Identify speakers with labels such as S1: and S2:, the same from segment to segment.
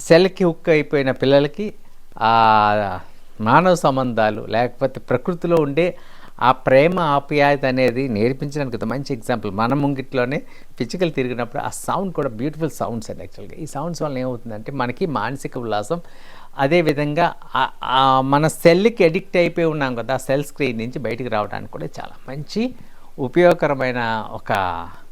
S1: సెల్కి hook అయిపోయిన పిల్లలకి ఆ మానవ సంబంధాలు లేకపోతే ప్రకృతిలో ఉండే ఆ ప్రేమ ఆప్యాయత అనేది నేర్పించడానికి ఒక మంచి ఎగ్జాంపుల్. మన ముంగిట్లోనే పిచ్చుకలు తిరిగినప్పుడు ఆ సౌండ్ కూడా బ్యూటిఫుల్ సౌండ్స్ అండి. యాక్చువల్గా ఈ సౌండ్స్ వల్ల ఏమవుతుందంటే మనకి మానసిక ఉల్లాసం, అదేవిధంగా మన సెల్కి అడిక్ట్ అయిపోయి ఉన్నాం కదా, ఆ సెల్ స్క్రీన్ నుంచి బయటికి రావడానికి కూడా చాలా మంచి ఉపయోగకరమైన ఒక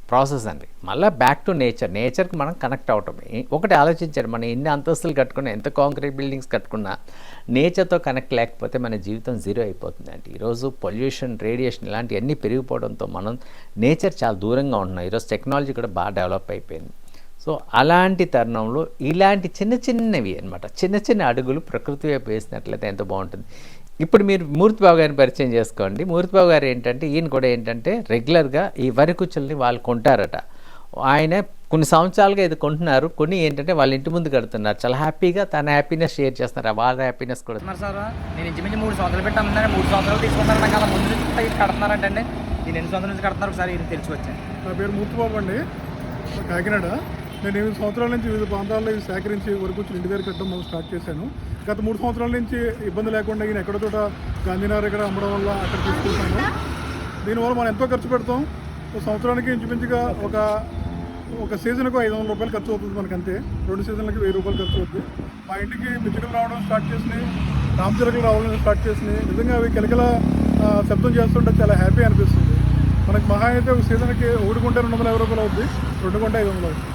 S1: ప్రాసెస్ అండి. మళ్ళీ బ్యాక్ టు నేచర్కి మనం కనెక్ట్ అవటం. ఒకటి ఆలోచించారు, మనం ఎన్ని అంతస్తులు కట్టుకున్నా, ఎంత కాంక్రీట్ బిల్డింగ్స్ కట్టుకున్నా నేచర్తో కనెక్ట్ లేకపోతే మన జీవితం జీరో అయిపోతుంది అండి. ఈరోజు పొల్యూషన్, రేడియేషన్ ఇలాంటివన్నీ పెరిగిపోవడంతో మనం నేచర్ చాలా దూరంగా ఉంటున్నాం. ఈరోజు టెక్నాలజీ కూడా బాగా డెవలప్ అయిపోయింది. సో అలాంటి తరుణంలో ఇలాంటి చిన్న చిన్నవి అనమాట, చిన్న చిన్న అడుగులు ప్రకృతి వైపు వేసినట్లయితే ఎంతో బాగుంటుంది. ఇప్పుడు మీరు మూర్తిబాబు గారిని పరిచయం చేసుకోండి. మూర్తిబాబు గారు ఏంటంటే, ఈయన కూడా ఏంటంటే రెగ్యులర్గా ఈ వరి కుచ్చుల్ని వాళ్ళు కొంటారట. ఆయన కొన్ని సంవత్సరాలుగా ఇది కొంటున్నారు, కొన్ని ఏంటంటే వాళ్ళ ఇంటి ముందు కడుతున్నారు. చాలా హ్యాపీగా తన హ్యాపీనెస్ షేర్ చేస్తున్నారు, వాళ్ళ హ్యాపీనెస్ కూడా.
S2: సార్ నేను ఇంచుమించు 3 సంవత్సరాలు పెట్టి అమ్ముతున్నాను. 3 సంవత్సరాలు తీసుకుంటారు. నాకు అలా ముందు కడుతున్నారంటే అండి, నేను ఎన్ని సంవత్సరాల నుంచి కడుతున్నారు ఒకసారి ఇది తెలుసుకొచ్చాను.
S3: నా పేరు మూర్తిబాబు అండి, కాకినాడ. నేను 8 సంవత్సరాల నుంచి వివిధ ప్రాంతాల్లో సేకరించి వరకు ఇంటి దగ్గర పెట్టడం మనం స్టార్ట్ చేశాను. గత 3 సంవత్సరాల నుంచి ఇబ్బంది లేకుండా ఈయన ఎక్కడ చోట గాంధీనగర్ ఇక్కడ అమ్మడం వల్ల అక్కడ తీసుకుంటాను. దీనివల్ల మనం ఎంతో ఖర్చు పెడతాం. సంవత్సరానికి ఇంచుమించుగా ఒక సీజన్కు 500 రూపాయలు ఖర్చు అవుతుంది మనకు, అంతే. 2 సీజన్లకి 1000 రూపాయలు ఖర్చు అవుతుంది. మా ఇంటికి పిచ్చుకలు రావడం స్టార్ట్ చేసినాయి, రామచిలకలు రావడం స్టార్ట్ చేసినాయి. నిజంగా అవి కిలకిల శబ్దం చేస్తుంటే చాలా హ్యాపీ అనిపిస్తుంది. మనకి మహా అయితే ఒక సీజన్కి 1 గుంట 250 రూపాయలు అవుతుంది, 2 గుంట 500 అవుతుంది.